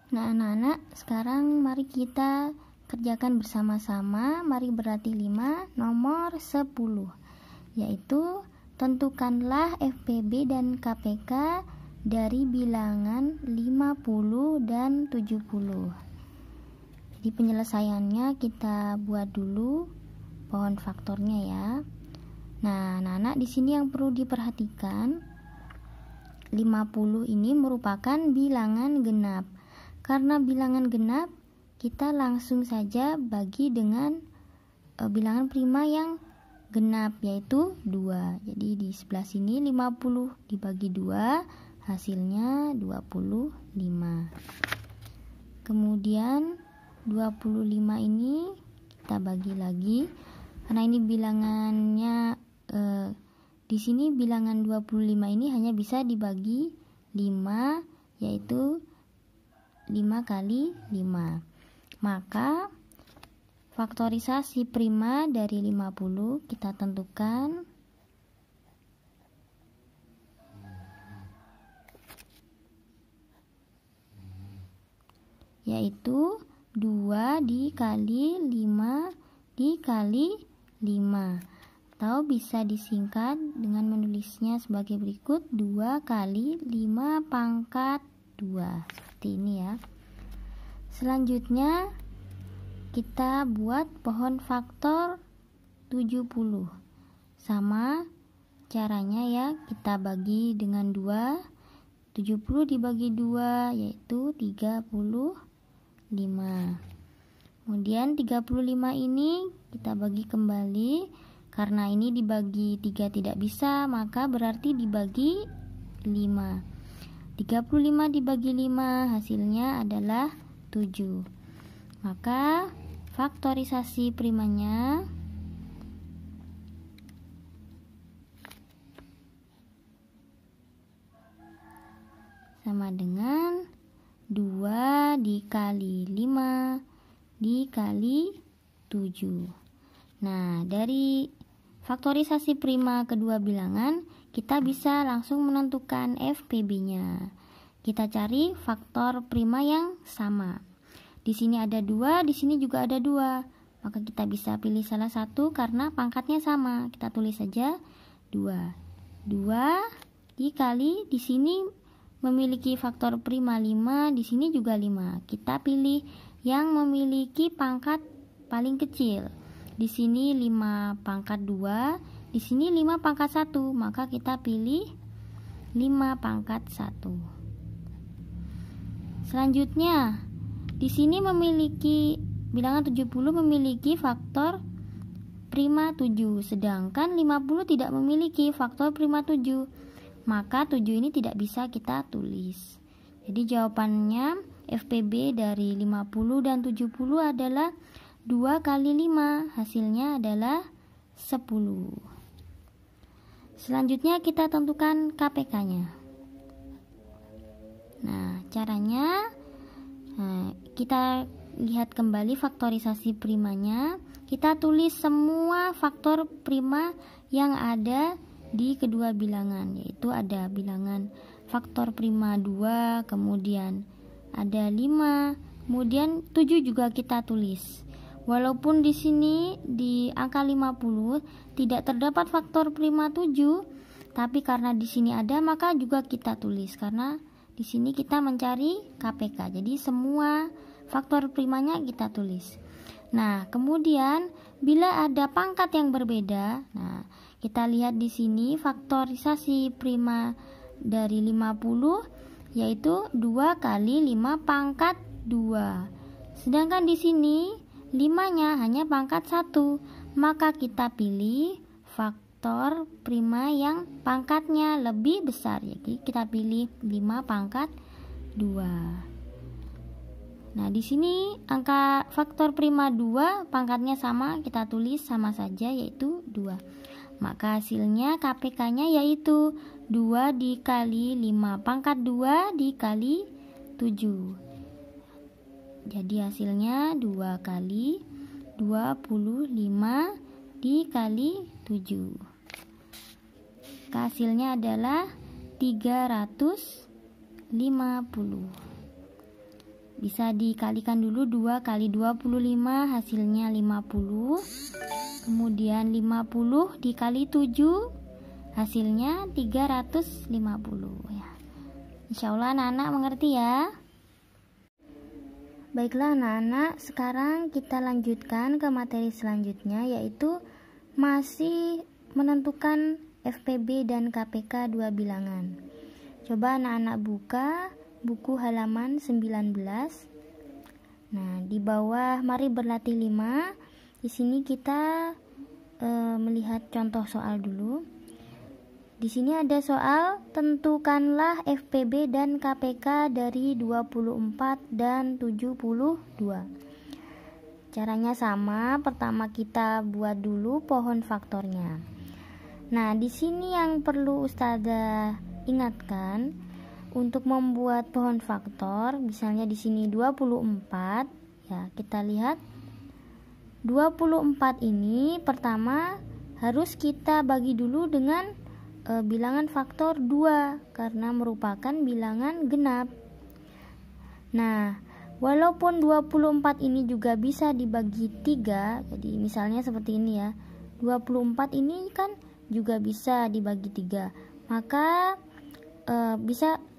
Nah, anak-anak, sekarang mari kita kerjakan bersama-sama. Mari berlatih 5 nomor 10, yaitu tentukanlah FPB dan KPK dari bilangan 50 dan 70. Jadi penyelesaiannya kita buat dulu pohon faktornya ya. Nah, anak-anak, di sini yang perlu diperhatikan, 50 ini merupakan bilangan genap. Karena bilangan genap, kita langsung saja bagi dengan bilangan prima yang genap, yaitu 2. Jadi di sebelah sini 50 dibagi 2, hasilnya 25. Kemudian 25 ini kita bagi lagi, karena ini bilangannya di sini bilangan 25 ini hanya bisa dibagi 5, yaitu 5 kali 5. Maka faktorisasi prima dari 50 kita tentukan, yaitu 2 dikali 5 dikali 5, atau bisa disingkat dengan menulisnya sebagai berikut, 2 kali 5 pangkat 2, seperti ini ya. Selanjutnya kita buat pohon faktor 70. Sama caranya ya, kita bagi dengan 2, 70 dibagi 2 yaitu 35. Kemudian 35 ini kita bagi kembali, karena ini dibagi 3 tidak bisa, maka berarti dibagi 5. 35 dibagi 5 hasilnya adalah 7. Maka faktorisasi primanya sama dengan 2 dikali 5 dikali 7. Nah, dari faktorisasi prima kedua bilangan, kita bisa langsung menentukan FPB-nya. Kita cari faktor prima yang sama. Di sini ada 2, di sini juga ada 2. Maka kita bisa pilih salah satu karena pangkatnya sama. Kita tulis saja 2. 2 dikali, di sini memiliki faktor prima 5, di sini juga 5. Kita pilih yang memiliki pangkat paling kecil. Di sini 5 pangkat 2, di sini 5 pangkat 1, maka kita pilih 5 pangkat 1. Selanjutnya, di sini memiliki bilangan 70 memiliki faktor prima 7, sedangkan 50 tidak memiliki faktor prima 7. Maka 7 ini tidak bisa kita tulis. Jadi jawabannya FPB dari 50 dan 70 adalah 2 kali 5, hasilnya adalah 10. Selanjutnya kita tentukan KPK-nya. Nah, caranya kita lihat kembali faktorisasi primanya. Kita tulis semua faktor prima yang ada di kedua bilangan, yaitu ada bilangan faktor prima 2, kemudian ada 5, kemudian 7 juga kita tulis. Walaupun di sini di angka 50 tidak terdapat faktor prima 7, tapi karena di sini ada, maka juga kita tulis karena di sini kita mencari KPK. Jadi semua faktor primanya kita tulis. Nah, kemudian bila ada pangkat yang berbeda, nah kita lihat di sini faktorisasi prima dari 50 yaitu 2 kali 5 pangkat 2. Sedangkan di sini 5-nya hanya pangkat 1, maka kita pilih faktor prima yang pangkatnya lebih besar. Jadi kita pilih 5 pangkat 2. Nah, di sini angka faktor prima 2 pangkatnya sama, kita tulis sama saja yaitu 2. Maka hasilnya KPK-nya yaitu 2 dikali 5 pangkat 2 dikali 7. Jadi hasilnya 2 kali 25 dikali 7. Hasilnya adalah 350. bisa dikalikan dulu. 2 kali 25 hasilnya 50. Kemudian 50 dikali 7 hasilnya 350 ya. Insya Allah anak-anak mengerti ya. Baiklah anak-anak, sekarang kita lanjutkan ke materi selanjutnya, yaitu masih menentukan FPB dan KPK dua bilangan. Coba anak-anak buka buku halaman 19. Nah, di bawah mari berlatih 5. Di sini kita melihat contoh soal dulu. Di sini ada soal, tentukanlah FPB dan KPK dari 24 dan 72. Caranya sama, pertama kita buat dulu pohon faktornya. Nah, di sini yang perlu Ustazah ingatkan, untuk membuat pohon faktor, misalnya di sini 24, ya kita lihat 24 ini pertama harus kita bagi dulu dengan bilangan faktor 2 karena merupakan bilangan genap. Nah, walaupun 24 ini juga bisa dibagi 3, jadi misalnya seperti ini ya, 24 ini kan juga bisa dibagi 3, maka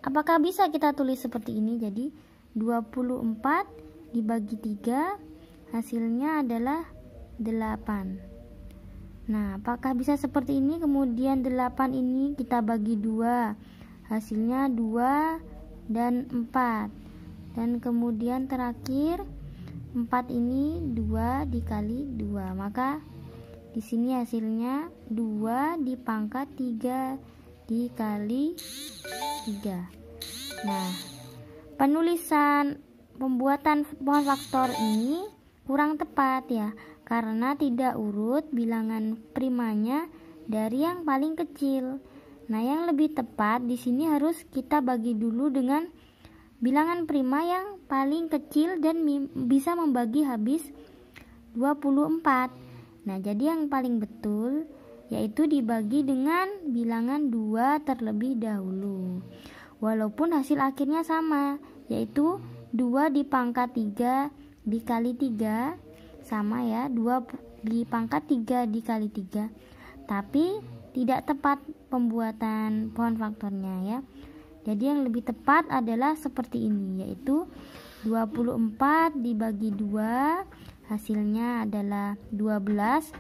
apakah bisa kita tulis seperti ini? Jadi 24 dibagi 3 hasilnya adalah 8. Nah, apakah bisa seperti ini? Kemudian 8 ini kita bagi 2, hasilnya 2 dan 4. Dan kemudian terakhir 4 ini 2 dikali 2. Maka di sini hasilnya 2 dipangkat 3 dikali 3. Nah, pembuatan pohon faktor ini kurang tepat ya, karena tidak urut bilangan primanya dari yang paling kecil. Nah, yang lebih tepat di sini harus kita bagi dulu dengan bilangan prima yang paling kecil dan bisa membagi habis 24. Nah, jadi yang paling betul yaitu dibagi dengan bilangan 2 terlebih dahulu. Walaupun hasil akhirnya sama, yaitu 2 dipangkat 3 dikali 3 sama ya, 2 dipangkat 3 dikali 3, tapi tidak tepat pembuatan pohon faktornya ya. Jadi yang lebih tepat adalah seperti ini, yaitu 24 dibagi 2 hasilnya adalah 12,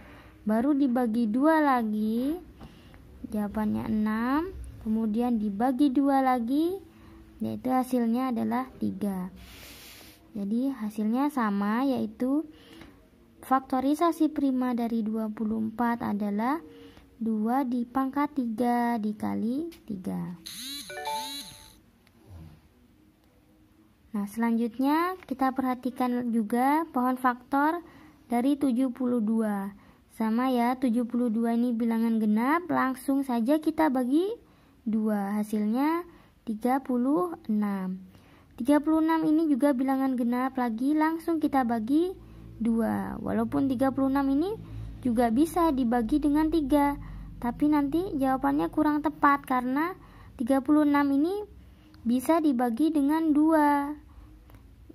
baru dibagi 2 lagi jawabannya 6, kemudian dibagi 2 lagi yaitu hasilnya adalah 3. Jadi hasilnya sama, yaitu faktorisasi prima dari 24 adalah 2 dipangkat 3 dikali 3. Nah, selanjutnya kita perhatikan juga pohon faktor dari 72. Sama ya, 72 ini bilangan genap, langsung saja kita bagi 2, hasilnya 36. 36 ini juga bilangan genap lagi, langsung kita bagi 2. Walaupun 36 ini juga bisa dibagi dengan 3, tapi nanti jawabannya kurang tepat karena 36 ini bisa dibagi dengan 2.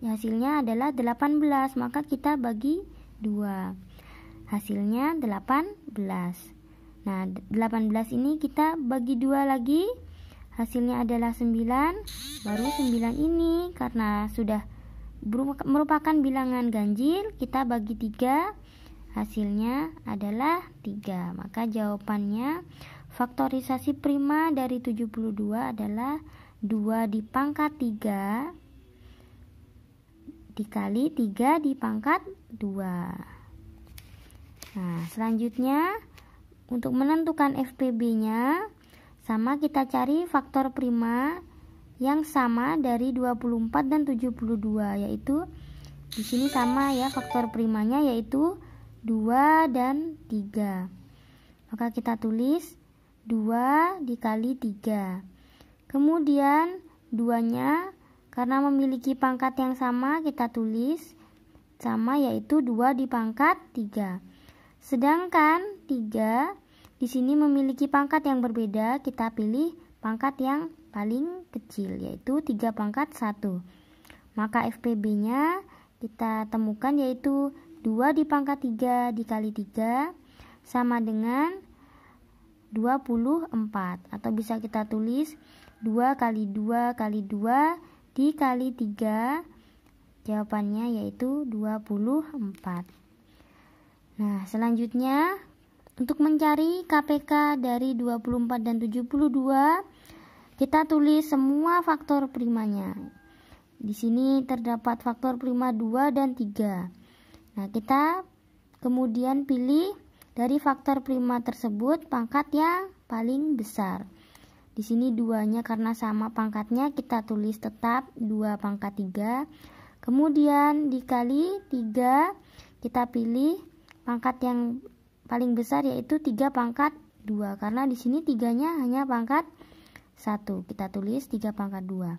Hasilnya adalah 18, maka kita bagi 2. Hasilnya 18. Nah, 18 ini kita bagi 2 lagi, hasilnya adalah 9. Baru 9 ini karena sudah merupakan bilangan ganjil, kita bagi 3, hasilnya adalah 3. Maka jawabannya faktorisasi prima dari 72 adalah 2 dipangkat 3 dikali 3 dipangkat 2. Nah, selanjutnya untuk menentukan FPB-nya sama, kita cari faktor prima yang sama dari 24 dan 72, yaitu di sini sama ya, faktor primanya yaitu 2 dan 3. Maka kita tulis 2 dikali 3. Kemudian 2-nya karena memiliki pangkat yang sama, kita tulis sama, yaitu 2 dipangkat 3. Sedangkan 3 di sini memiliki pangkat yang berbeda, kita pilih pangkat yang paling kecil, yaitu 3 pangkat 1. Maka FPB-nya kita temukan yaitu 2 di pangkat 3 dikali 3 sama dengan 24, atau bisa kita tulis 2 kali 2 kali 2 dikali 3. Jawabannya yaitu 24. Nah, selanjutnya untuk mencari KPK dari 24 dan 72, kita tulis semua faktor primanya. Di sini terdapat faktor prima 2 dan 3. Nah, kita kemudian pilih dari faktor prima tersebut pangkat yang paling besar. Di sini 2-nya karena sama pangkatnya kita tulis tetap 2 pangkat 3. Kemudian dikali 3, kita pilih pangkat yang paling besar yaitu 3 pangkat 2. Karena di sini 3-nya hanya pangkat 1. Kita tulis 3 pangkat 2.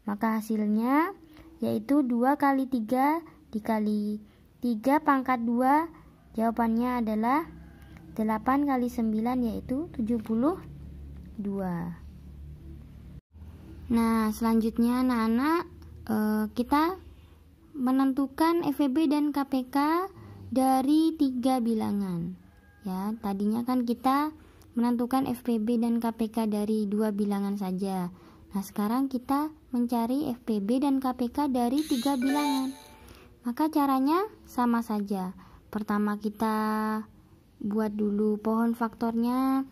Maka hasilnya yaitu 2 kali 3 dikali 3 pangkat 2. Jawabannya adalah 8 kali 9 yaitu 72. Nah, selanjutnya anak-anak kita menentukan FEB dan KPK dari 3 bilangan. Ya, tadinya kan kita menentukan FPB dan KPK dari 2 bilangan saja. Nah, sekarang kita mencari FPB dan KPK dari 3 bilangan. Maka caranya sama saja. Pertama kita buat dulu pohon faktornya,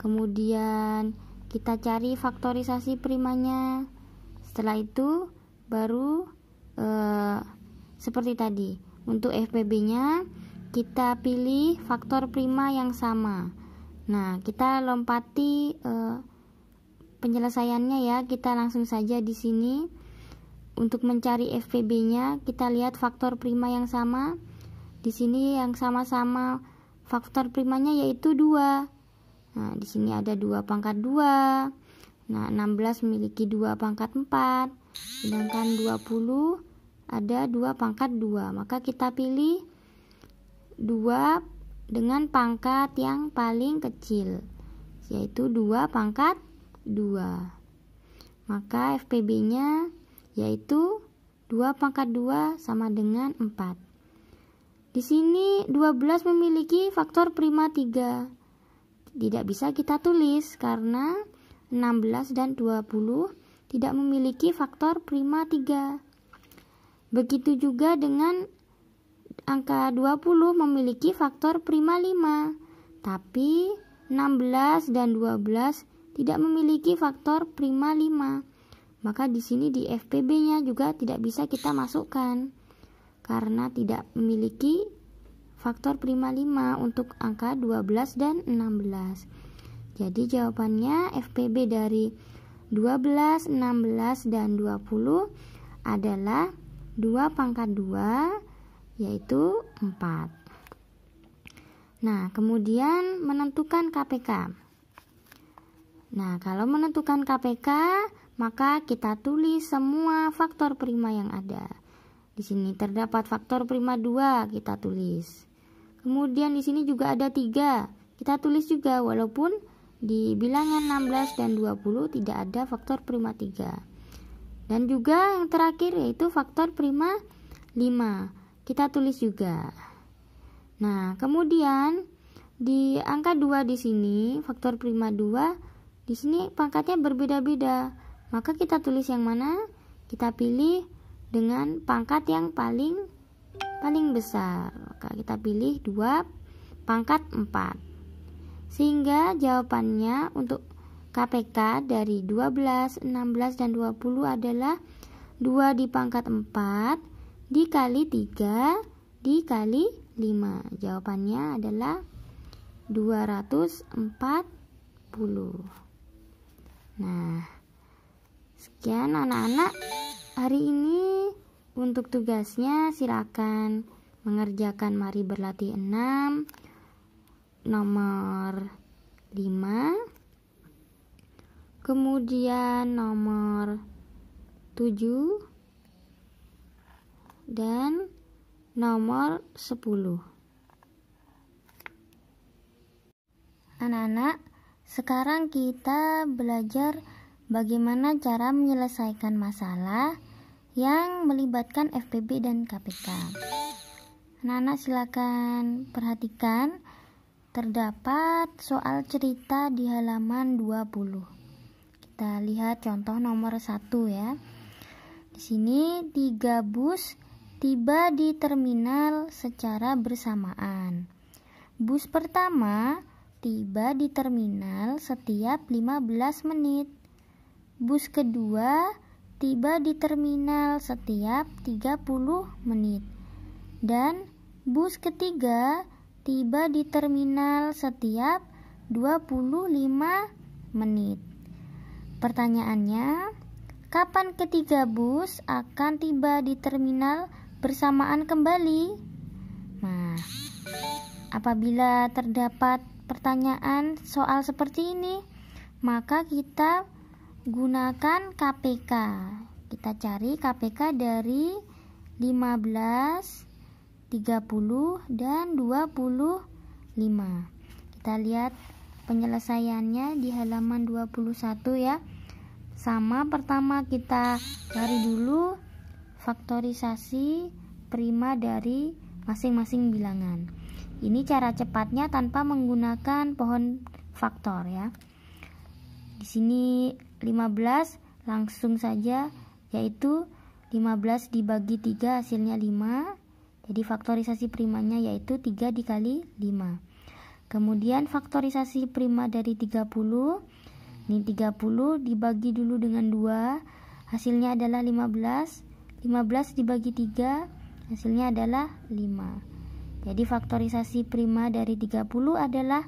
kemudian kita cari faktorisasi primanya. Setelah itu baru seperti tadi. Untuk FPB-nya kita pilih faktor prima yang sama. Nah, kita lompati penyelesaiannya ya. Kita langsung saja di sini. Untuk mencari FPB-nya, kita lihat faktor prima yang sama. Di sini yang sama-sama faktor primanya yaitu 2. Nah, di sini ada 2 pangkat 2. Nah, 16 memiliki 2 pangkat 4. Sedangkan 20 ada 2 pangkat 2. Maka kita pilih 2 dengan pangkat yang paling kecil, yaitu 2 pangkat 2. Maka FPB-nya yaitu 2 pangkat 2 sama dengan 4. Di sini 12 memiliki faktor prima 3. Tidak bisa kita tulis karena 16 dan 20 tidak memiliki faktor prima 3. Begitu juga dengan angka 20 memiliki faktor prima 5. Tapi 16 dan 12 tidak memiliki faktor prima 5. Maka di sini di FPB-nya juga tidak bisa kita masukkan karena tidak memiliki faktor prima 5 untuk angka 12 dan 16. Jadi jawabannya FPB dari 12, 16, dan 20 adalah 2 pangkat 2 yaitu 4. Nah, kemudian menentukan KPK. Nah, kalau menentukan KPK, maka kita tulis semua faktor prima yang ada. Di sini terdapat faktor prima 2, kita tulis. Kemudian di sini juga ada 3, kita tulis juga walaupun di bilangan 16 dan 20 tidak ada faktor prima 3. Dan juga yang terakhir yaitu faktor prima 5. Kita tulis juga. Nah, kemudian di angka 2 di sini, faktor prima 2, di sini pangkatnya berbeda-beda. Maka kita tulis yang mana? Kita pilih dengan pangkat yang paling besar. Maka kita pilih 2 pangkat 4. Sehingga jawabannya untuk KPK dari 12, 16, dan 20 adalah 2 di pangkat 4 dikali 3 dikali 5. Jawabannya adalah 240. Nah, sekian anak-anak hari ini. Untuk tugasnya silakan mengerjakan mari berlatih 6 nomor 5, kemudian nomor 7 dan nomor 10. Anak-anak, sekarang kita belajar bagaimana cara menyelesaikan masalah yang melibatkan FPB dan KPK. Anak-anak silakan perhatikan, terdapat soal cerita di halaman 20. Kita lihat contoh nomor 1 ya. Di sini 3 bus tiba di terminal secara bersamaan. Bus pertama tiba di terminal setiap 15 menit. Bus kedua tiba di terminal setiap 30 menit. Dan bus ketiga tiba di terminal setiap 25 menit. Pertanyaannya, kapan ketiga bus akan tiba di terminal bersamaan kembali? Nah, apabila terdapat pertanyaan soal seperti ini, maka kita gunakan KPK. Kita cari KPK dari 15, 30, dan 25. Kita lihat penyelesaiannya di halaman 21 ya. Sama, pertama kita cari dulu faktorisasi prima dari masing-masing bilangan. Ini cara cepatnya tanpa menggunakan pohon faktor ya. Di sini 15 langsung saja, yaitu 15 dibagi 3 hasilnya 5. Jadi faktorisasi primanya yaitu 3 dikali 5. Kemudian faktorisasi prima dari 30. Ini 30 dibagi dulu dengan 2, hasilnya adalah 15. 15 dibagi 3, hasilnya adalah 5. Jadi faktorisasi prima dari 30 adalah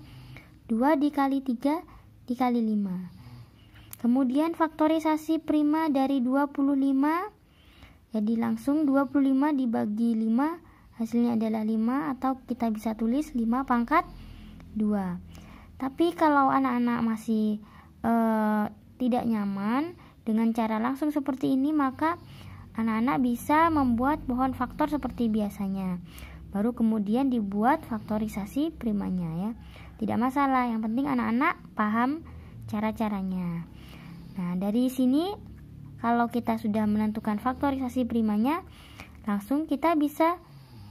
2 dikali 3 dikali 5. Kemudian faktorisasi prima dari 25, jadi langsung 25 dibagi 5, hasilnya adalah 5, atau kita bisa tulis 5 pangkat 2. Tapi kalau anak-anak masih tidak nyaman dengan cara langsung seperti ini, maka anak-anak bisa membuat pohon faktor seperti biasanya, baru kemudian dibuat faktorisasi primanya ya. Tidak masalah, yang penting anak-anak paham cara-caranya. Nah, dari sini kalau kita sudah menentukan faktorisasi primanya, langsung kita bisa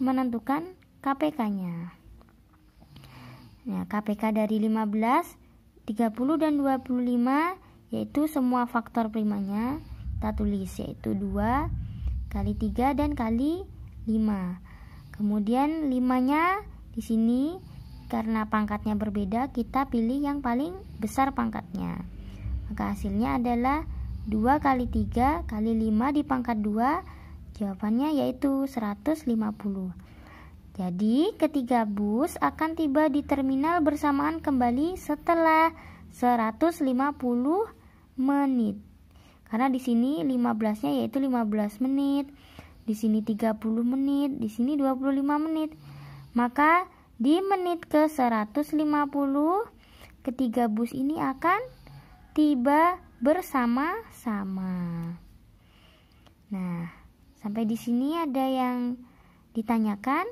menentukan KPK-nya. Nah, KPK dari 15, 30 dan 25, yaitu semua faktor primanya kita tulis, yaitu 2 kali 3 dan kali 5. Kemudian 5-nya di sini karena pangkatnya berbeda, kita pilih yang paling besar pangkatnya. Maka hasilnya adalah 2 kali 3 kali 5 dipangkat 2, jawabannya yaitu 150. Jadi ketiga bus akan tiba di terminal bersamaan kembali setelah 150 menit. Karena di sini 15-nya yaitu 15 menit, di sini 30 menit, di sini 25 menit. Maka di menit ke 150 ketiga bus ini akan tiba bersama-sama. Nah, sampai di sini ada yang ditanyakan?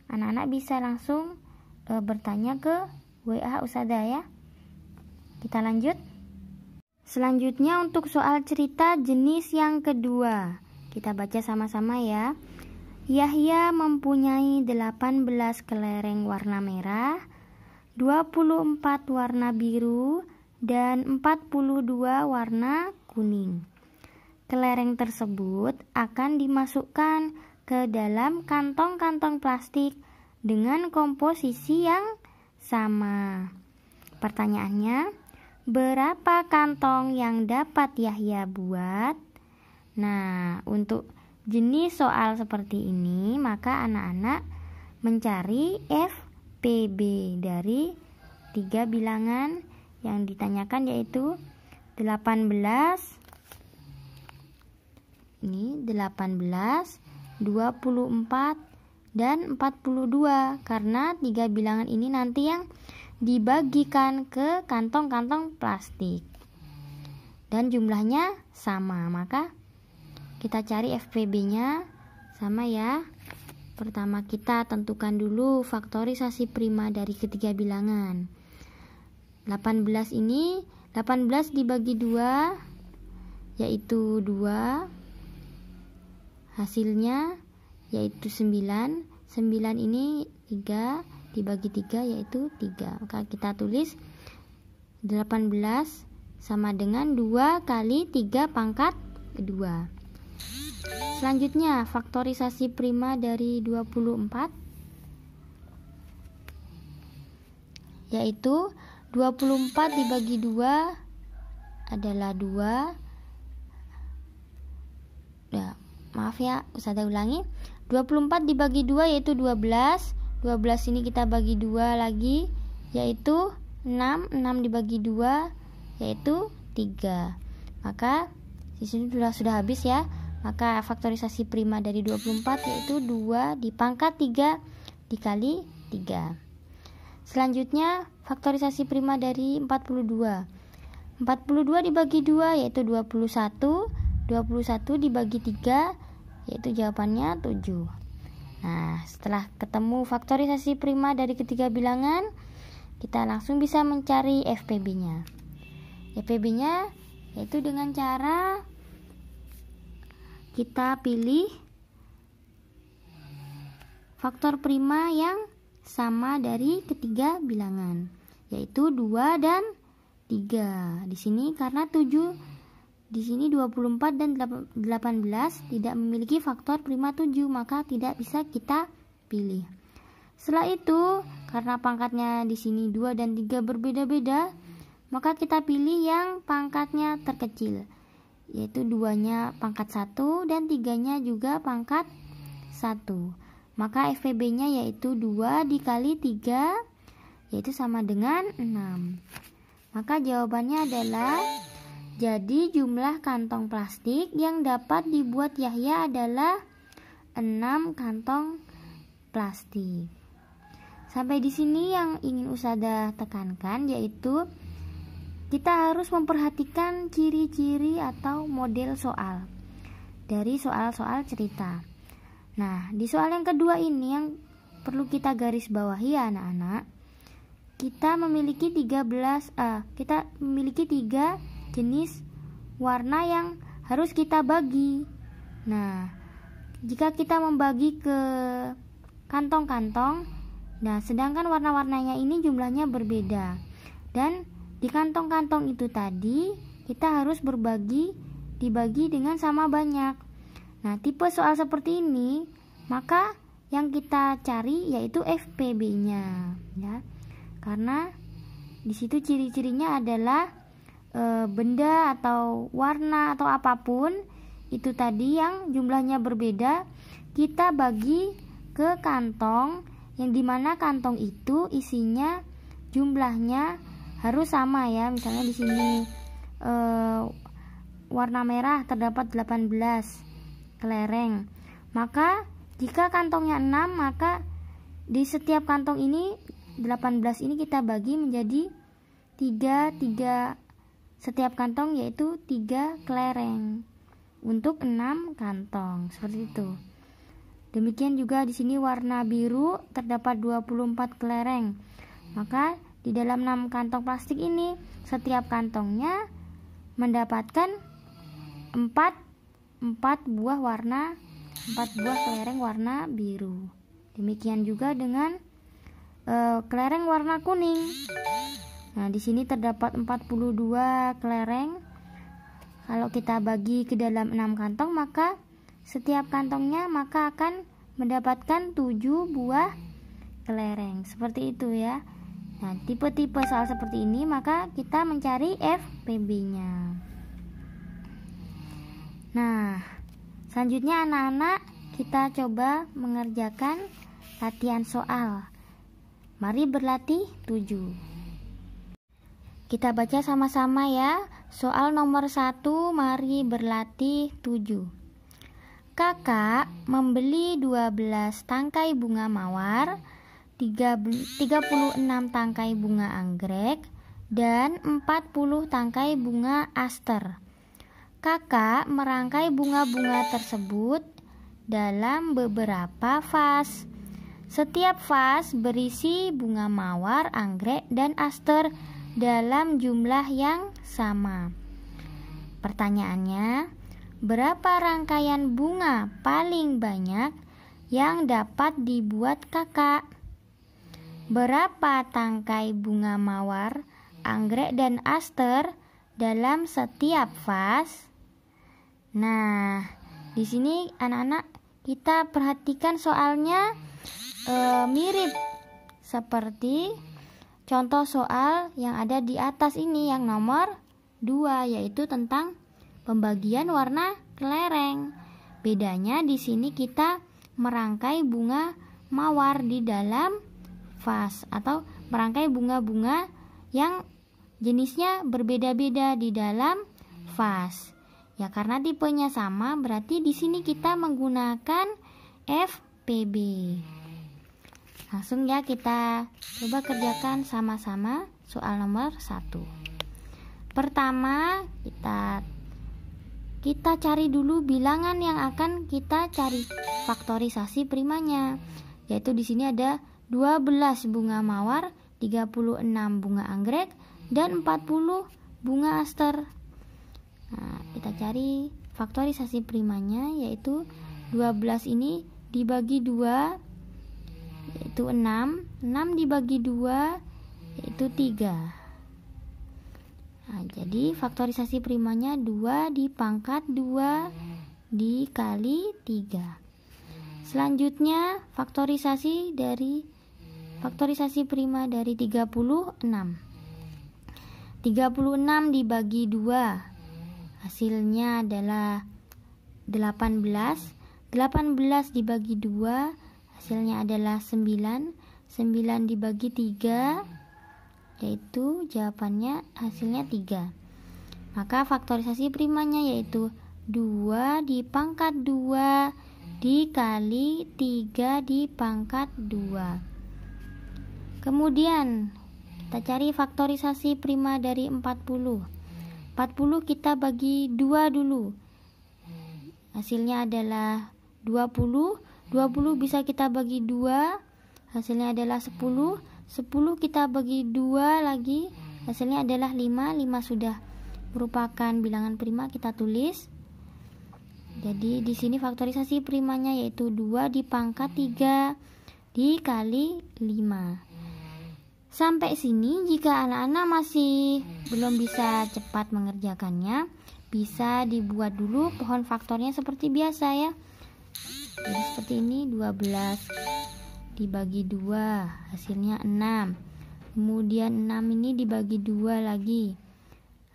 Anak-anak bisa langsung bertanya ke WA Ustazah ya. Kita lanjut. Selanjutnya untuk soal cerita jenis yang kedua. Kita baca sama-sama ya. Yahya mempunyai 18 kelereng warna merah, 24 warna biru, dan 42 warna kuning. Kelereng tersebut akan dimasukkan ke dalam kantong-kantong plastik dengan komposisi yang sama. Pertanyaannya, berapa kantong yang dapat Yahya buat? Nah, untuk jenis soal seperti ini, maka anak-anak mencari FPB dari 3 bilangan yang ditanyakan, yaitu 18, ini 18, 24 dan 42, karena 3 bilangan ini nanti yang dibagikan ke kantong-kantong plastik dan jumlahnya sama, maka kita cari FPB-nya sama ya. Pertama kita tentukan dulu faktorisasi prima dari ketiga bilangan. 18 ini 18 dibagi 2 yaitu 2. hasilnya yaitu 9. 9 ini 3 dibagi 3 yaitu 3. Maka kita tulis 18 sama dengan 2 kali 3 pangkat 2. Selanjutnya faktorisasi prima dari 24 yaitu 24 dibagi 2 adalah 2. Ya, maaf ya, Ustazah ulangi. 24 dibagi 2 yaitu 12. 12 ini kita bagi 2 lagi yaitu 6. 6 dibagi 2 yaitu 3. Maka di sini sudah habis ya. Maka faktorisasi prima dari 24 yaitu 2 dipangkat 3 dikali 3. Selanjutnya faktorisasi prima dari 42. 42 dibagi 2 yaitu 21. 21 dibagi 3 yaitu jawabannya 7. Nah, setelah ketemu faktorisasi prima dari ketiga bilangan, kita langsung bisa mencari FPB-nya. FPB-nya yaitu dengan cara kita pilih faktor prima yang sama dari ketiga bilangan, yaitu 2 dan 3. Di sini karena 7, di sini 24 dan 18 tidak memiliki faktor prima 7, maka tidak bisa kita pilih. Setelah itu, karena pangkatnya di sini 2 dan 3 berbeda-beda, maka kita pilih yang pangkatnya terkecil, yaitu 2-nya pangkat 1 dan 3-nya juga pangkat 1. Maka FPB-nya yaitu 2 dikali 3 yaitu sama dengan 6. Maka jawabannya adalah, jadi jumlah kantong plastik yang dapat dibuat Yahya adalah 6 kantong plastik. Sampai di sini yang ingin Ustazah tekankan yaitu kita harus memperhatikan ciri-ciri atau model soal dari soal-soal cerita. Nah, di soal yang kedua ini yang perlu kita garis bawahi ya anak-anak. Kita memiliki 3 jenis warna yang harus kita bagi. Nah, jika kita membagi ke kantong-kantong, nah sedangkan warna-warnanya ini jumlahnya berbeda. Dan di kantong-kantong itu tadi kita harus dibagi dengan sama banyak. Nah, tipe soal seperti ini, maka yang kita cari yaitu FPB-nya, ya. Karena di situ ciri-cirinya adalah benda atau warna atau apapun itu tadi yang jumlahnya berbeda, kita bagi ke kantong yang dimana kantong itu isinya jumlahnya harus sama ya. Misalnya di sini warna merah terdapat 18 kelereng. Maka jika kantongnya 6, maka di setiap kantong ini 18 ini kita bagi menjadi 3 setiap kantong yaitu 3 kelereng untuk 6 kantong. Seperti itu. Demikian juga di sini warna biru terdapat 24 kelereng. Maka di dalam 6 kantong plastik ini setiap kantongnya mendapatkan 4 buah kelereng warna biru. Demikian juga dengan kelereng warna kuning. Nah, di sini terdapat 42 kelereng. Kalau kita bagi ke dalam 6 kantong, maka setiap kantongnya maka akan mendapatkan 7 buah kelereng. Seperti itu ya. Nah, tipe-tipe soal seperti ini maka kita mencari FPB-nya. Nah, selanjutnya anak-anak kita coba mengerjakan latihan soal. Mari berlatih 7. Kita baca sama-sama ya. Soal nomor 1, mari berlatih 7. Kakak membeli 12 tangkai bunga mawar, 36 tangkai bunga anggrek, dan 40 tangkai bunga aster. Kakak merangkai bunga-bunga tersebut dalam beberapa vas. Setiap vas berisi bunga mawar, anggrek, dan aster dalam jumlah yang sama. Pertanyaannya, berapa rangkaian bunga paling banyak yang dapat dibuat kakak? Berapa tangkai bunga mawar, anggrek, dan aster dalam setiap vas? Nah, di sini anak-anak kita perhatikan soalnya mirip seperti contoh soal yang ada di atas ini yang nomor 2, yaitu tentang pembagian warna kelereng. Bedanya di sini kita merangkai bunga mawar di dalam vas atau merangkai bunga-bunga yang jenisnya berbeda-beda di dalam vas. Ya, karena tipenya sama, berarti di sini kita menggunakan FPB. Langsung ya kita coba kerjakan sama-sama soal nomor 1. Pertama, kita cari dulu bilangan yang akan kita cari faktorisasi primanya. Yaitu di sini ada 12 bunga mawar, 36 bunga anggrek, dan 40 bunga aster. Nah, kita cari faktorisasi primanya, yaitu 12 ini dibagi 2 yaitu 6 dibagi 2 yaitu 3. Nah, jadi faktorisasi primanya 2 dipangkat 2 dikali 3. Selanjutnya faktorisasi prima dari 36. 36 dibagi 2 hasilnya adalah 18. 18 dibagi 2 hasilnya adalah 9. 9 dibagi 3 yaitu jawabannya hasilnya 3. Maka faktorisasi primanya yaitu 2 dipangkat 2 dikali 3 dipangkat 2. Kemudian kita cari faktorisasi prima dari 40. 40 kita bagi 2 dulu. Hasilnya adalah 20. 20 bisa kita bagi 2, hasilnya adalah 10. 10 kita bagi 2 lagi, hasilnya adalah 5. 5 sudah merupakan bilangan prima, kita tulis. Jadi di sini faktorisasi primanya yaitu 2 dipangkat 3 dikali 5. Sampai sini jika anak-anak masih belum bisa cepat mengerjakannya, bisa dibuat dulu pohon faktornya seperti biasa ya. Jadi seperti ini, 12 dibagi 2 hasilnya 6. Kemudian 6 ini dibagi 2 lagi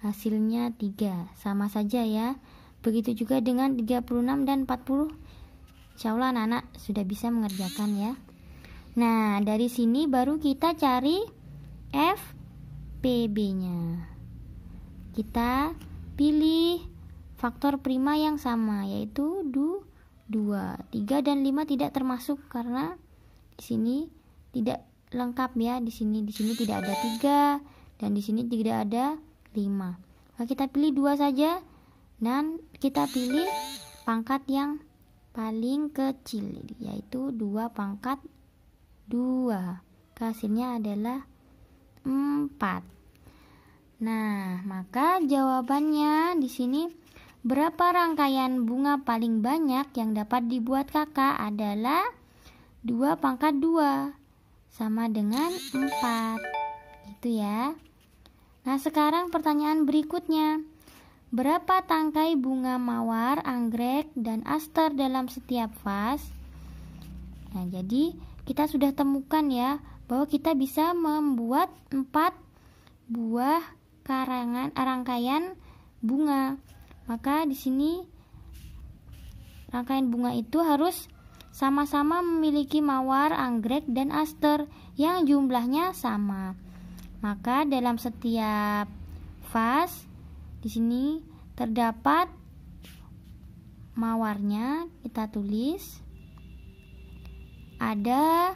hasilnya 3. Sama saja ya. Begitu juga dengan 36 dan 40. Insyaallah anak-anak sudah bisa mengerjakan ya. Nah, dari sini baru kita cari FPB-nya. Kita pilih faktor prima yang sama, yaitu 2. 3 dan 5 tidak termasuk karena di sini tidak lengkap ya. Di sini tidak ada 3 dan di sini tidak ada 5. Maka kita pilih 2 saja dan kita pilih pangkat yang paling kecil, yaitu 2 pangkat 2. Hasilnya adalah 4. Nah, maka jawabannya di sini berapa rangkaian bunga paling banyak yang dapat dibuat kakak adalah 2 pangkat 2 sama dengan 4. Gitu ya. Nah, sekarang pertanyaan berikutnya. Berapa tangkai bunga mawar, anggrek, dan aster dalam setiap vas? Nah, jadi kita sudah temukan ya bahwa kita bisa membuat 4 buah rangkaian bunga. Maka di sini rangkaian bunga itu harus sama-sama memiliki mawar, anggrek, dan aster yang jumlahnya sama. Maka dalam setiap vas di sini terdapat mawarnya, kita tulis ada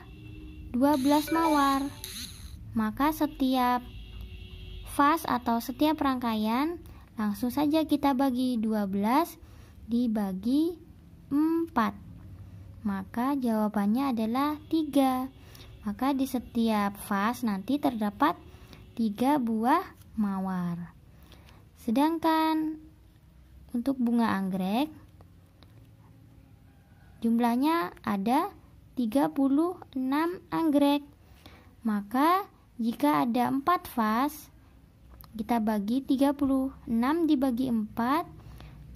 12 mawar. Maka setiap vas atau setiap rangkaian langsung saja kita bagi 12 dibagi 4. Maka jawabannya adalah 3. Maka di setiap vas nanti terdapat 3 buah mawar. Sedangkan untuk bunga anggrek jumlahnya ada 36 anggrek. Maka jika ada 4 vas, kita bagi 36 dibagi 4,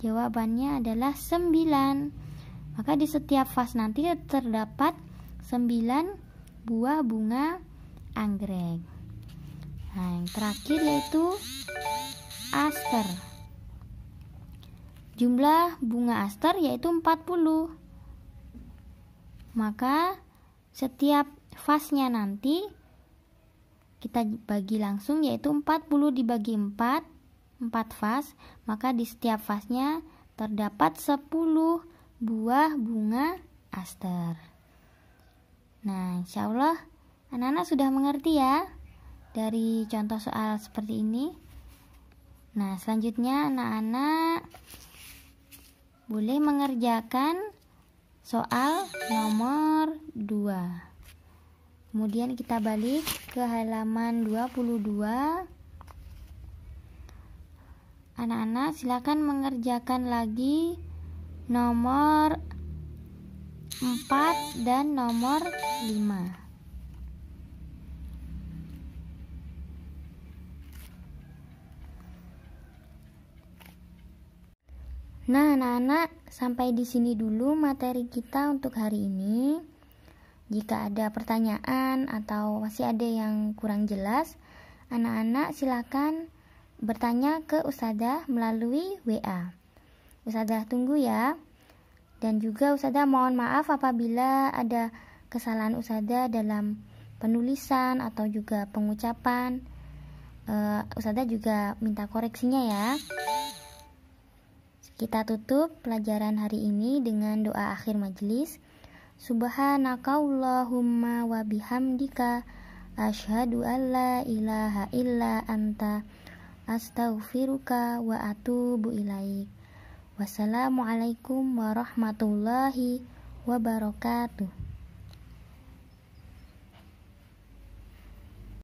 jawabannya adalah 9. Maka di setiap vas nanti terdapat 9 buah bunga anggrek. Nah, yang terakhir yaitu aster. Jumlah bunga aster yaitu 40. Maka setiap vasnya nanti kita bagi langsung, yaitu 40 dibagi 4 vas, maka di setiap vasnya terdapat 10 buah bunga aster. Nah, insya Allah anak-anak sudah mengerti ya dari contoh soal seperti ini. Nah, selanjutnya anak-anak boleh mengerjakan soal nomor 2. Kemudian kita balik ke halaman 22. Anak-anak silakan mengerjakan lagi nomor 4 dan nomor 5. Nah, anak-anak, sampai di sini dulu materi kita untuk hari ini. Jika ada pertanyaan atau masih ada yang kurang jelas, anak-anak silakan bertanya ke Ustadzah melalui WA. Ustadzah tunggu ya. Dan juga Ustadzah mohon maaf apabila ada kesalahan Ustadzah dalam penulisan atau juga pengucapan. Ustadzah juga minta koreksinya ya. Kita tutup pelajaran hari ini dengan doa akhir majelis. Subhanakallahumma wa bihamdika asyhadu an la ilaha illa anta astaghfiruka wa atubu ilaik. Wassalamualaikum warahmatullahi wabarakatuh.